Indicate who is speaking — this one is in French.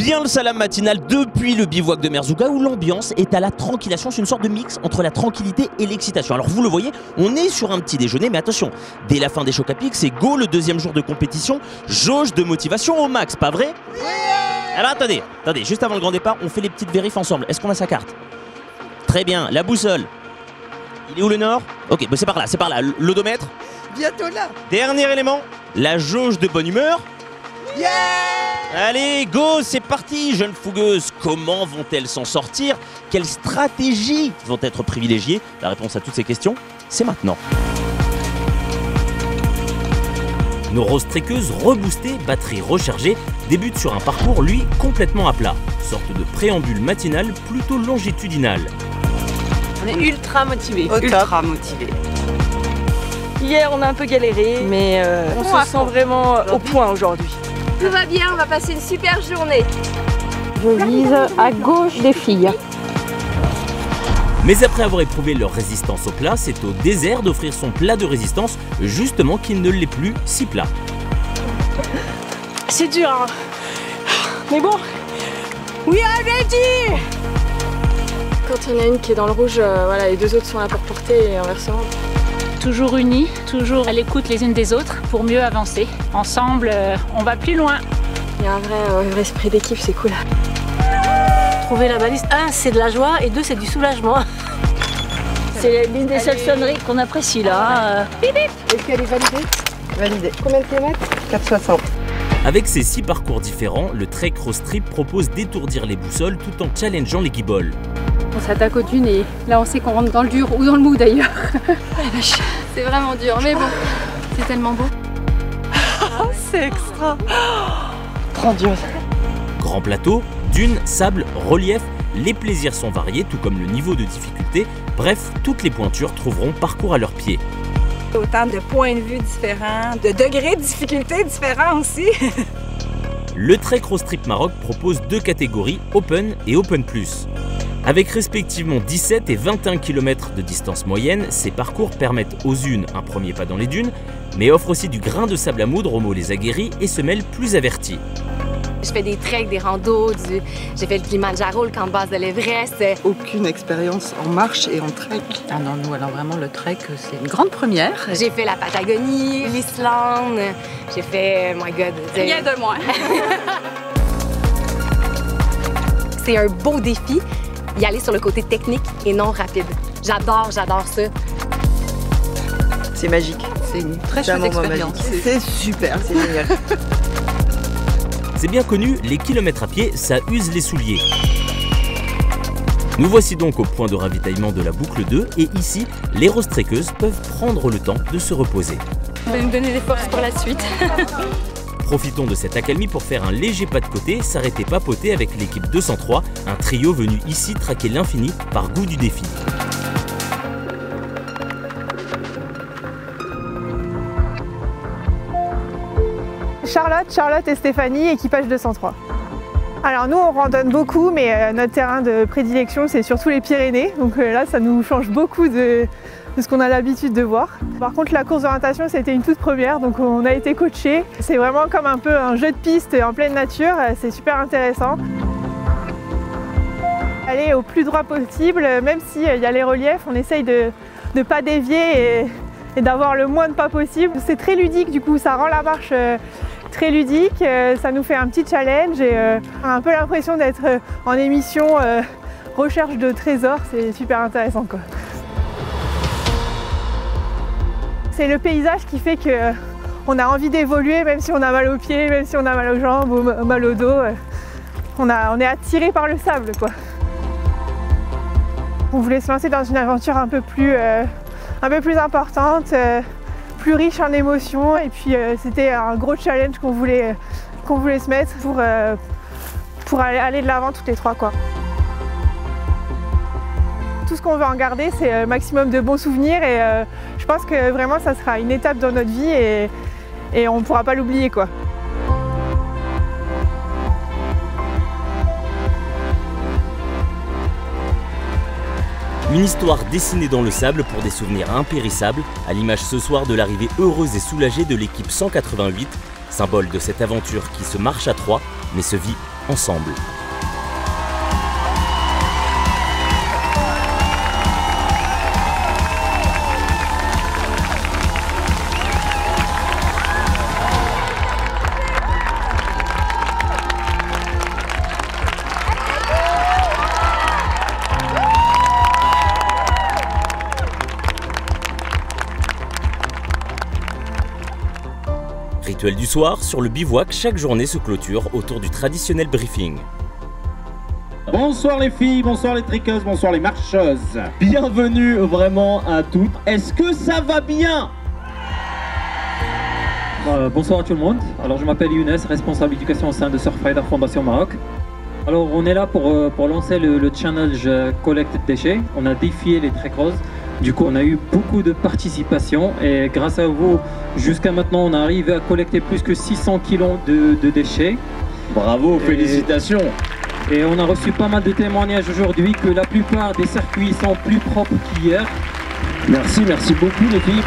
Speaker 1: bien le salam matinal depuis le bivouac de Merzouga où l'ambiance est à la tranquillation. C'est une sorte de mix entre la tranquillité et l'excitation. Alors vous le voyez, on est sur un petit déjeuner, mais attention, dès la fin des chocs à pic, c'est go le deuxième jour de compétition, jauge de motivation au max, pas vrai? Oui. Alors attendez, juste avant le grand départ, on fait les petites vérifs ensemble. Est-ce qu'on a sa carte? Très bien, la boussole. Il est où le nord? Ok, bah c'est par là, l'odomètre.
Speaker 2: Bientôt là.
Speaker 1: Dernier élément, la jauge de bonne humeur.
Speaker 2: Yeah!
Speaker 1: Allez, go, c'est parti, jeunes fougueuses. Comment vont-elles s'en sortir? Quelles stratégies vont être privilégiées? La réponse à toutes ces questions, c'est maintenant. Nos rose-trekkeuses reboostées, batterie rechargée, débutent sur un parcours, lui, complètement à plat. Sorte de préambule matinal plutôt longitudinal.
Speaker 3: On est ultra motivés.
Speaker 2: Ultra motivés.
Speaker 3: Hier, on a un peu galéré, mais on se sent vraiment au point aujourd'hui.
Speaker 4: Tout va bien, on va passer une super journée.
Speaker 5: Je vise à gauche des filles.
Speaker 1: Mais après avoir éprouvé leur résistance au plat, c'est au désert d'offrir son plat de résistance, justement qu'il ne l'est plus si plat.
Speaker 3: C'est dur, hein. Mais bon, we are ready!
Speaker 4: Quand il y en a une qui est dans le rouge, voilà, les deux autres sont là pour porter et inversement.
Speaker 5: Toujours unis, toujours à l'écoute les unes des autres pour mieux avancer. Ensemble, on va plus loin.
Speaker 4: Il y a un vrai esprit d'équipe, c'est cool.
Speaker 6: Trouver la balise, 1 c'est de la joie et 2 c'est du soulagement. C'est l'une des seules sonneries qu'on apprécie là.
Speaker 2: Est-ce qu'elle est validée? Validée.
Speaker 4: Combien de kilomètres?
Speaker 2: 4,60.
Speaker 1: Avec ses 6 parcours différents, le Trek Rose Trip propose d'étourdir les boussoles tout en challengeant les guiboles.
Speaker 7: On s'attaque aux dunes et là on sait qu'on rentre dans le dur ou dans le mou d'ailleurs. C'est vraiment dur, mais bon, c'est tellement beau.
Speaker 3: C'est extra. Grandiose.
Speaker 1: Grand plateau, dunes, sable, relief, les plaisirs sont variés, tout comme le niveau de difficulté. Bref, toutes les pointures trouveront parcours à leurs pieds.
Speaker 3: Autant de points de vue différents, de degrés de difficulté différents aussi.
Speaker 1: Le Trek Rose Trip Maroc propose 2 catégories, Open et Open Plus. Avec respectivement 17 et 21 km de distance moyenne, ces parcours permettent aux unes un premier pas dans les dunes, mais offrent aussi du grain de sable à moudre aux mollets aguerris et semelles plus avertis.
Speaker 4: Je fais des treks, des randos, j'ai fait le Kilimanjaro, le camp de base de l'Everest.
Speaker 2: Aucune expérience en marche et en trek.
Speaker 8: Ah non, nous alors vraiment le trek c'est une grande première.
Speaker 4: J'ai fait la Patagonie, l'Islande, j'ai fait, my God.
Speaker 7: Rien de moins.
Speaker 4: C'est un beau défi, y aller sur le côté technique et non rapide. J'adore ça.
Speaker 2: C'est magique.
Speaker 8: C'est une très chouette expérience.
Speaker 2: C'est super, c'est génial.
Speaker 1: C'est bien connu, les kilomètres à pied, ça use les souliers. Nous voici donc au point de ravitaillement de la boucle 2 et ici, les rose-trekkeuses peuvent prendre le temps de se reposer.
Speaker 7: Ça va me donner des forces pour la suite.
Speaker 1: Profitons de cette accalmie pour faire un léger pas de côté, s'arrêter papoter avec l'équipe 203, un trio venu ici traquer l'infini par goût du défi.
Speaker 9: Charlotte et Stéphanie, équipage 203. Alors nous on randonne beaucoup, mais notre terrain de prédilection c'est surtout les Pyrénées, donc là ça nous change beaucoup de ce qu'on a l'habitude de voir. Par contre la course d'orientation c'était une toute première, donc on a été coachés. C'est vraiment comme un peu un jeu de piste en pleine nature, c'est super intéressant. Aller au plus droit possible, même s'il y a les reliefs, on essaye de ne pas dévier et d'avoir le moins de pas possible. C'est très ludique du coup, ça rend la marche très ludique, ça nous fait un petit challenge et on a un peu l'impression d'être en émission recherche de trésors, c'est super intéressant quoi. C'est le paysage qui fait qu'on a envie d'évoluer même si on a mal aux pieds, même si on a mal aux jambes ou mal au dos. On est attiré par le sable quoi. On voulait se lancer dans une aventure un peu plus importante, plus riche en émotions et puis c'était un gros challenge qu'on voulait se mettre pour aller de l'avant toutes les trois quoi. Tout ce qu'on veut en garder c'est un maximum de bons souvenirs et je pense que vraiment ça sera une étape dans notre vie et on ne pourra pas l'oublier quoi.
Speaker 1: Une histoire dessinée dans le sable pour des souvenirs impérissables, à l'image ce soir de l'arrivée heureuse et soulagée de l'équipe 188, symbole de cette aventure qui se marche à 3, mais se vit ensemble. Rituel du soir, sur le bivouac, chaque journée se clôture autour du traditionnel briefing.
Speaker 10: Bonsoir les filles, bonsoir les triqueuses, bonsoir les marcheuses. Bienvenue vraiment à toutes. Est-ce que ça va bien?
Speaker 11: Bonsoir à tout le monde. Alors je m'appelle Younes, responsable éducation au sein de Surfrider Fondation Maroc. Alors on est là pour lancer le challenge collecte de déchets. On a défié les trekros. Du coup on a eu beaucoup de participation et grâce à vous, jusqu'à maintenant on a arrivé à collecter plus que 600 kilos de déchets.
Speaker 10: Bravo, félicitations.
Speaker 11: Et on a reçu pas mal de témoignages aujourd'hui que la plupart des circuits sont plus propres qu'hier.
Speaker 10: Merci beaucoup les filles.